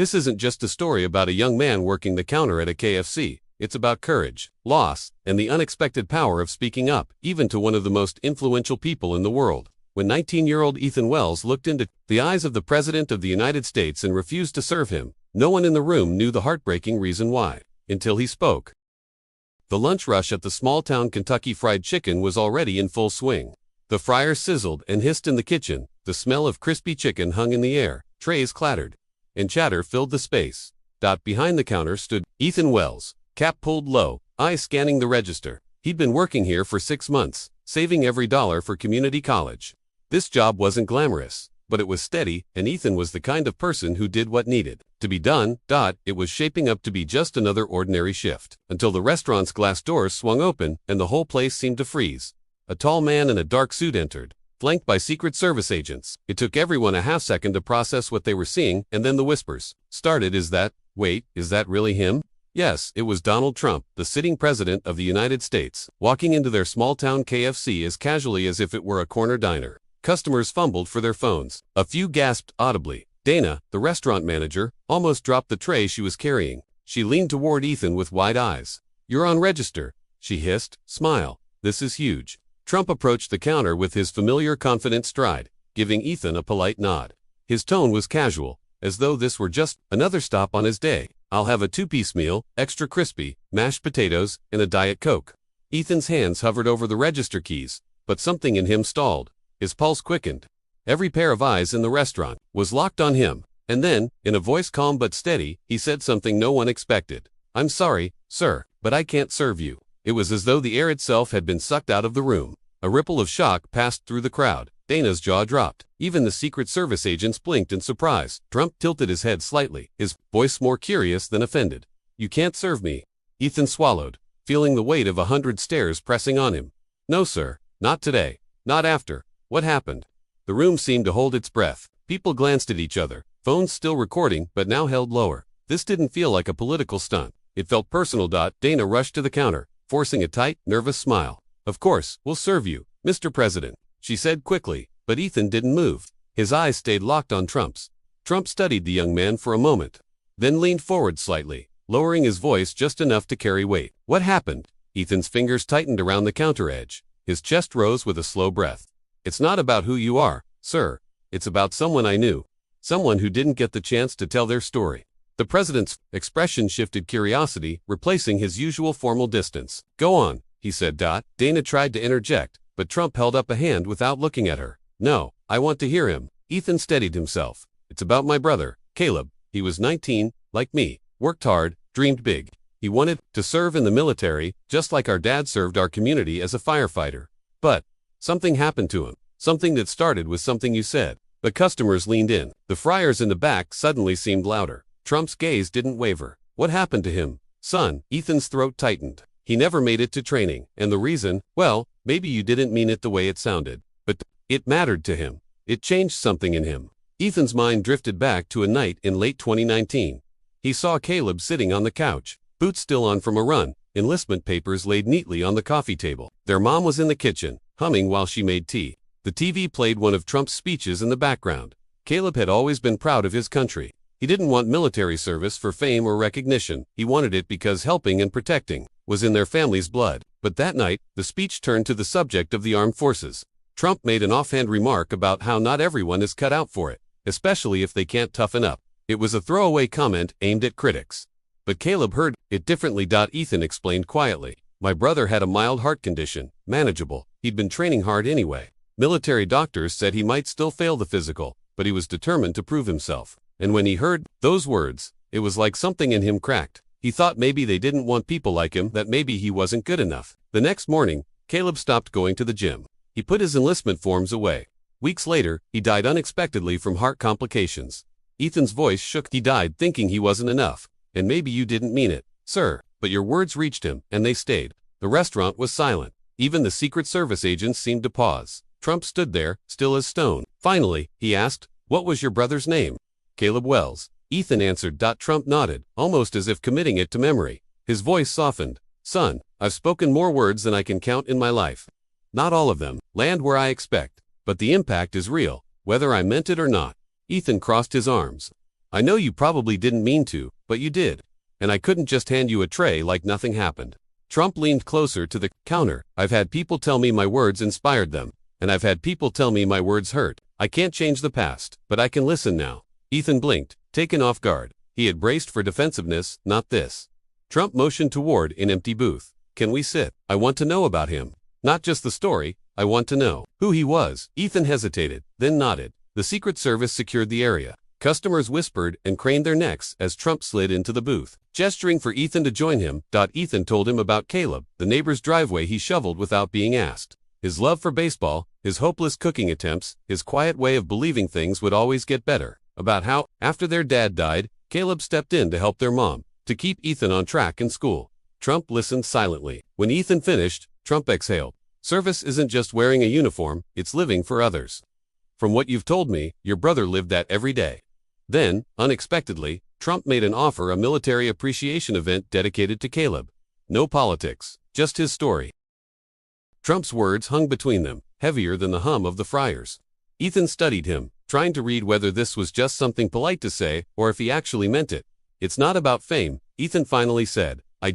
This isn't just a story about a young man working the counter at a KFC. It's about courage, loss, and the unexpected power of speaking up, even to one of the most influential people in the world. When 19-year-old Ethan Wells looked into the eyes of the President of the United States and refused to serve him, no one in the room knew the heartbreaking reason why, until he spoke. The lunch rush at the small-town Kentucky Fried Chicken was already in full swing. The fryer sizzled and hissed in the kitchen, the smell of crispy chicken hung in the air, trays clattered, and chatter filled the space. Behind the counter stood Ethan Wells, cap pulled low, eyes scanning the register. He'd been working here for 6 months, saving every dollar for community college. This job wasn't glamorous, but it was steady, and Ethan was the kind of person who did what needed to be done. It was shaping up to be just another ordinary shift, until the restaurant's glass doors swung open and the whole place seemed to freeze. A tall man in a dark suit entered, flanked by Secret Service agents. It took everyone a half second to process what they were seeing, and then the whispers started. Wait, is that really him? Yes, it was Donald Trump, the sitting president of the United States, walking into their small-town KFC as casually as if it were a corner diner. Customers fumbled for their phones. A few gasped audibly. Dana, the restaurant manager, almost dropped the tray she was carrying. She leaned toward Ethan with wide eyes. "You're on register," she hissed. "Smile. This is huge." Trump approached the counter with his familiar confident stride, giving Ethan a polite nod. His tone was casual, as though this were just another stop on his day. "I'll have a 2-piece meal, extra crispy, mashed potatoes, and a Diet Coke." Ethan's hands hovered over the register keys, but something in him stalled. His pulse quickened. Every pair of eyes in the restaurant was locked on him. And then, in a voice calm but steady, he said something no one expected. "I'm sorry, sir, but I can't serve you." It was as though the air itself had been sucked out of the room. A ripple of shock passed through the crowd. Dana's jaw dropped. Even the Secret Service agents blinked in surprise. Trump tilted his head slightly, his voice more curious than offended. "You can't serve me." Ethan swallowed, feeling the weight of 100 stares pressing on him. "No, sir, not today. Not after." What happened? The room seemed to hold its breath. People glanced at each other, phones still recording but now held lower. This didn't feel like a political stunt. It felt personal. Dana rushed to the counter, forcing a tight, nervous smile. "Of course, we'll serve you, Mr. President," she said quickly, but Ethan didn't move. His eyes stayed locked on Trump's. Trump studied the young man for a moment, then leaned forward slightly, lowering his voice just enough to carry weight. "What happened?" Ethan's fingers tightened around the counter edge. His chest rose with a slow breath. "It's not about who you are, sir. It's about someone I knew. Someone who didn't get the chance to tell their story." The president's expression shifted curiosity, replacing his usual formal distance. "Go on," he said. Dana tried to interject, but Trump held up a hand without looking at her. "No, I want to hear him." Ethan steadied himself. "It's about my brother, Caleb. He was 19, like me, worked hard, dreamed big. He wanted to serve in the military, just like our dad served our community as a firefighter. But something happened to him. Something that started with something you said." The customers leaned in. The fryers in the back suddenly seemed louder. Trump's gaze didn't waver. "What happened to him, son?" Ethan's throat tightened. "He never made it to training, and the reason, well, maybe you didn't mean it the way it sounded, but it mattered to him. It changed something in him." Ethan's mind drifted back to a night in late 2019. He saw Caleb sitting on the couch, boots still on from a run, enlistment papers laid neatly on the coffee table. Their mom was in the kitchen, humming while she made tea. The TV played one of Trump's speeches in the background. Caleb had always been proud of his country. He didn't want military service for fame or recognition. He wanted it because helping and protecting was in their family's blood. But that night, the speech turned to the subject of the armed forces. Trump made an offhand remark about how not everyone is cut out for it, especially if they can't toughen up. It was a throwaway comment aimed at critics. But Caleb heard it differently. Ethan explained quietly. "My brother had a mild heart condition, manageable. He'd been training hard anyway. Military doctors said he might still fail the physical, but he was determined to prove himself. And when he heard those words, it was like something in him cracked. He thought maybe they didn't want people like him, that maybe he wasn't good enough." The next morning, Caleb stopped going to the gym. He put his enlistment forms away. Weeks later, he died unexpectedly from heart complications. Ethan's voice shook. "He died thinking he wasn't enough. And maybe you didn't mean it, sir, but your words reached him, and they stayed." The restaurant was silent. Even the Secret Service agents seemed to pause. Trump stood there, still as stone. Finally, he asked, "What was your brother's name?" "Caleb Wells." Ethan answered. Trump nodded, almost as if committing it to memory. His voice softened. "Son, I've spoken more words than I can count in my life. Not all of them land where I expect, but the impact is real, whether I meant it or not." Ethan crossed his arms. I know you probably didn't mean to, but you did. And I couldn't just hand you a tray like nothing happened. Trump leaned closer to the counter. I've had people tell me my words inspired them. And I've had people tell me my words hurt. I can't change the past, but I can listen now. Ethan blinked, taken off guard. He had braced for defensiveness, not this. Trump motioned toward an empty booth. Can we sit? I want to know about him. Not just the story, I want to know who he was. Ethan hesitated, then nodded. The Secret Service secured the area. Customers whispered and craned their necks as Trump slid into the booth. Gesturing for Ethan to join him, Ethan told him about Caleb, the neighbor's driveway he shoveled without being asked. His love for baseball, his hopeless cooking attempts, his quiet way of believing things would always get better. About how, after their dad died, Caleb stepped in to help their mom, to keep Ethan on track in school. Trump listened silently. When Ethan finished, Trump exhaled. Service isn't just wearing a uniform, it's living for others. From what you've told me, your brother lived that every day. Then, unexpectedly, Trump made an offer, a military appreciation event dedicated to Caleb. No politics, just his story. Trump's words hung between them, heavier than the hum of the fryers. Ethan studied him, trying to read whether this was just something polite to say or if he actually meant it. It's not about fame, Ethan finally said. I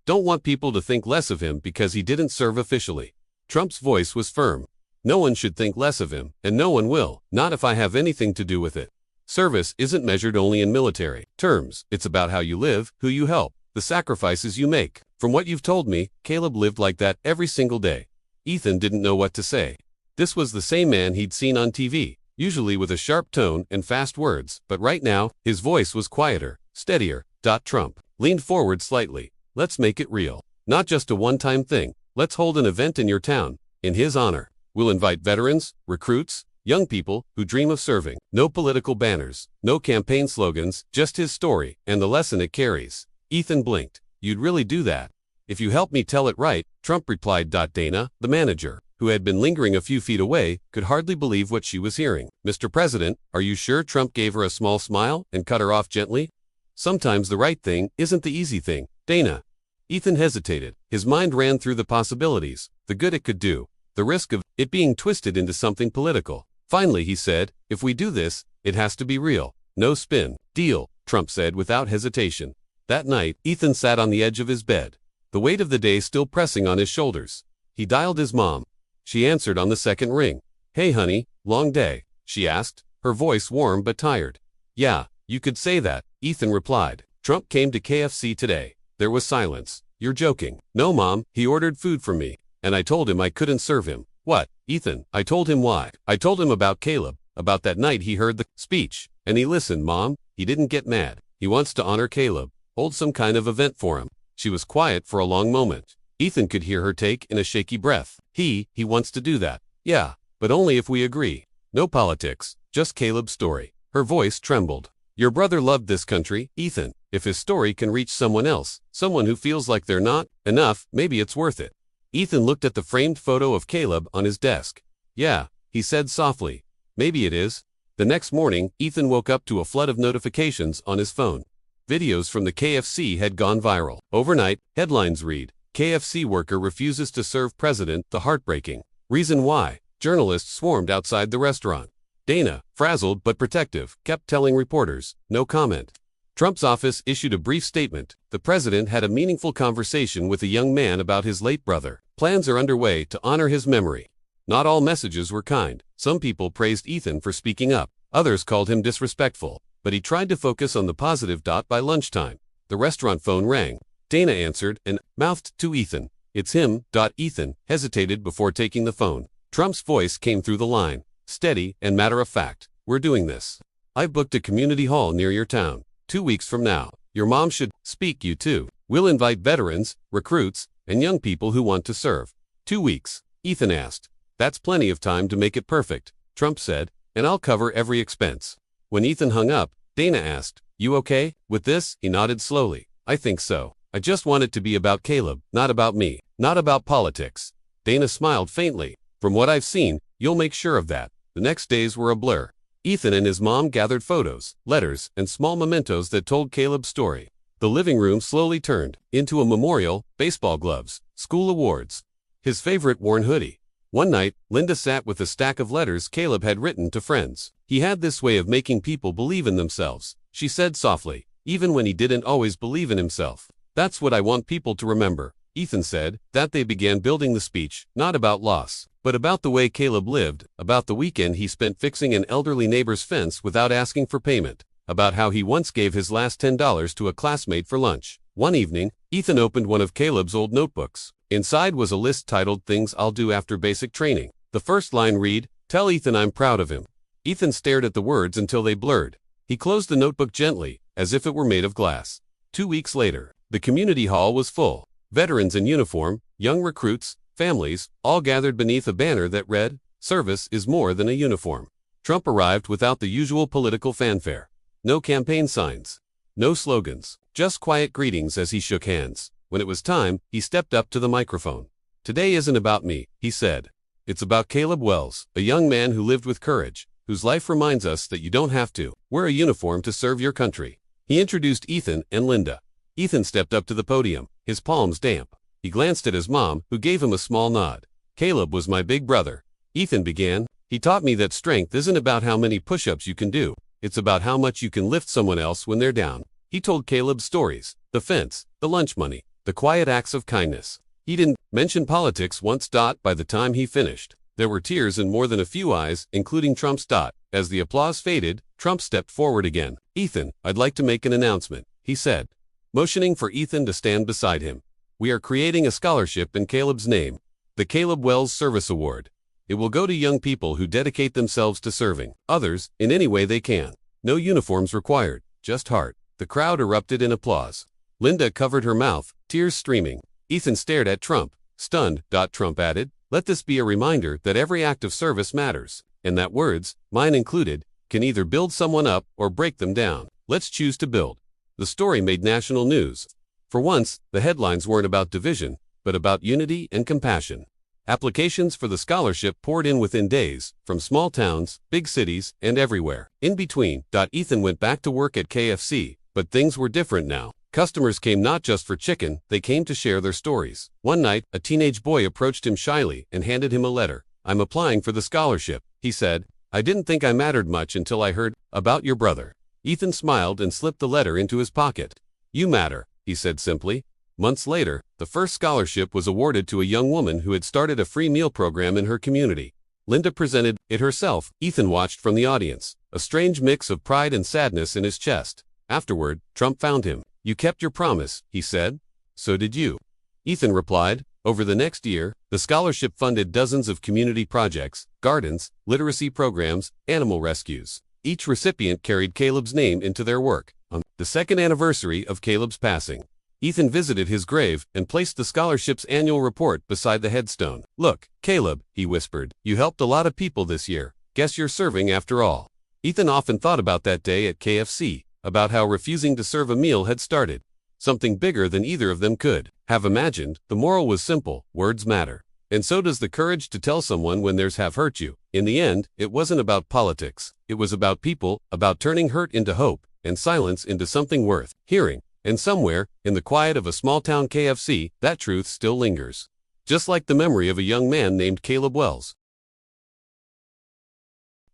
don't want people to think less of him because he didn't serve officially. Trump's voice was firm. No one should think less of him, and no one will, not if I have anything to do with it. Service isn't measured only in military terms. It's about how you live, who you help, the sacrifices you make. From what you've told me, Caleb lived like that every single day. Ethan didn't know what to say. This was the same man he'd seen on TV, usually with a sharp tone and fast words, but right now, his voice was quieter, steadier. Trump leaned forward slightly. Let's make it real. Not just a one-time thing. Let's hold an event in your town, in his honor. We'll invite veterans, recruits, young people who dream of serving. No political banners, no campaign slogans, just his story and the lesson it carries. Ethan blinked. You'd really do that? If you help me tell it right, Trump replied. Dana, the manager, who had been lingering a few feet away, could hardly believe what she was hearing. Mr. President, are you sure? Trump gave her a small smile and cut her off gently. Sometimes the right thing isn't the easy thing, Dana. Ethan hesitated. His mind ran through the possibilities, the good it could do, the risk of it being twisted into something political. Finally, he said, if we do this, it has to be real. No spin. Deal, Trump said without hesitation. That night, Ethan sat on the edge of his bed, the weight of the day still pressing on his shoulders. He dialed his mom. She answered on the second ring. Hey honey, long day, she asked, her voice warm but tired. Yeah, you could say that, Ethan replied. Trump came to KFC today. There was silence. You're joking. No mom, he ordered food from me, and I told him I couldn't serve him. What, Ethan? I told him why. I told him about Caleb, about that night he heard the speech, and he listened, Mom. He didn't get mad. He wants to honor Caleb, hold some kind of event for him. She was quiet for a long moment. Ethan could hear her take in a shaky breath. He wants to do that. Yeah, but only if we agree. No politics, just Caleb's story. Her voice trembled. Your brother loved this country, Ethan. If his story can reach someone else, someone who feels like they're not enough, maybe it's worth it. Ethan looked at the framed photo of Caleb on his desk. Yeah, he said softly. Maybe it is. The next morning, Ethan woke up to a flood of notifications on his phone. Videos from the KFC had gone viral. Overnight, headlines read, KFC worker refuses to serve president, the heartbreaking reason why. Journalists swarmed outside the restaurant. Dana, frazzled but protective, kept telling reporters, no comment. Trump's office issued a brief statement. The president had a meaningful conversation with a young man about his late brother. Plans are underway to honor his memory. Not all messages were kind. Some people praised Ethan for speaking up. Others called him disrespectful. But he tried to focus on the positive. By lunchtime, the restaurant phone rang. Dana answered and mouthed to Ethan, it's him. Ethan hesitated before taking the phone. Trump's voice came through the line, steady and matter of fact. We're doing this. I've booked a community hall near your town. 2 weeks from now, your mom should speak you too. We'll invite veterans, recruits, and young people who want to serve. 2 weeks, Ethan asked. That's plenty of time to make it perfect, Trump said, and I'll cover every expense. When Ethan hung up, Dana asked, you okay with this? He nodded slowly. I think so. I just want it to be about Caleb, not about me, not about politics. Dana smiled faintly. From what I've seen, you'll make sure of that. The next days were a blur. Ethan and his mom gathered photos, letters, and small mementos that told Caleb's story. The living room slowly turned into a memorial, baseball gloves, school awards, his favorite worn hoodie. One night, Linda sat with a stack of letters Caleb had written to friends. He had this way of making people believe in themselves, she said softly, even when he didn't always believe in himself. That's what I want people to remember, Ethan said. That they began building the speech, not about loss, but about the way Caleb lived, about the weekend he spent fixing an elderly neighbor's fence without asking for payment, about how he once gave his last $10 to a classmate for lunch. One evening, Ethan opened one of Caleb's old notebooks. Inside was a list titled Things I'll Do After Basic Training. The first line read, "Tell Ethan I'm proud of him." Ethan stared at the words until they blurred. He closed the notebook gently, as if it were made of glass. 2 weeks later, the community hall was full. Veterans in uniform, young recruits, families, all gathered beneath a banner that read, "Service is more than a uniform." Trump arrived without the usual political fanfare. No campaign signs. No slogans. Just quiet greetings as he shook hands. When it was time, he stepped up to the microphone. "Today isn't about me," he said. "It's about Caleb Wells, a young man who lived with courage, whose life reminds us that you don't have to wear a uniform to serve your country." He introduced Ethan and Linda. Ethan stepped up to the podium, his palms damp. He glanced at his mom, who gave him a small nod. "Caleb was my big brother," Ethan began. "He taught me that strength isn't about how many push-ups you can do. It's about how much you can lift someone else when they're down." He told Caleb stories, the fence, the lunch money, the quiet acts of kindness. He didn't mention politics once. By the time he finished, there were tears in more than a few eyes, including Trump's. As the applause faded, Trump stepped forward again. "Ethan, I'd like to make an announcement," he said, motioning for Ethan to stand beside him. "We are creating a scholarship in Caleb's name, the Caleb Wells Service Award. It will go to young people who dedicate themselves to serving others in any way they can. No uniforms required, just heart." The crowd erupted in applause. Linda covered her mouth, tears streaming. Ethan stared at Trump, stunned. Trump added, "Let this be a reminder that every act of service matters, and that words, mine included, can either build someone up or break them down. Let's choose to build." The story made national news. For once, the headlines weren't about division, but about unity and compassion. Applications for the scholarship poured in within days, from small towns, big cities, and everywhere in between. Ethan went back to work at KFC, but things were different now. Customers came not just for chicken, they came to share their stories. One night, a teenage boy approached him shyly and handed him a letter. "I'm applying for the scholarship," he said. "I didn't think I mattered much until I heard about your brother." Ethan smiled and slipped the letter into his pocket. "You matter," he said simply. Months later, the first scholarship was awarded to a young woman who had started a free meal program in her community. Linda presented it herself. Ethan watched from the audience, a strange mix of pride and sadness in his chest. Afterward, Trump found him. "You kept your promise," he said. "So did you," Ethan replied. Over the next year, the scholarship funded dozens of community projects, gardens, literacy programs, animal rescues. Each recipient carried Caleb's name into their work. On the second anniversary of Caleb's passing, Ethan visited his grave and placed the scholarship's annual report beside the headstone. "Look, Caleb," he whispered, "you helped a lot of people this year. Guess you're serving after all." Ethan often thought about that day at KFC, about how refusing to serve a meal had started something bigger than either of them could have imagined. The moral was simple: words matter. And so does the courage to tell someone when theirs have hurt you. In the end, it wasn't about politics. It was about people, about turning hurt into hope, and silence into something worth hearing. And somewhere, in the quiet of a small-town KFC, that truth still lingers. Just like the memory of a young man named Caleb Wells.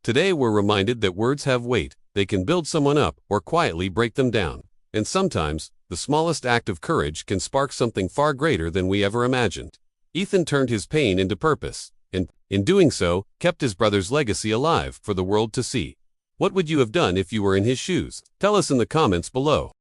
Today we're reminded that words have weight. They can build someone up or quietly break them down. And sometimes, the smallest act of courage can spark something far greater than we ever imagined. Ethan turned his pain into purpose, and, in doing so, kept his brother's legacy alive for the world to see. What would you have done if you were in his shoes? Tell us in the comments below.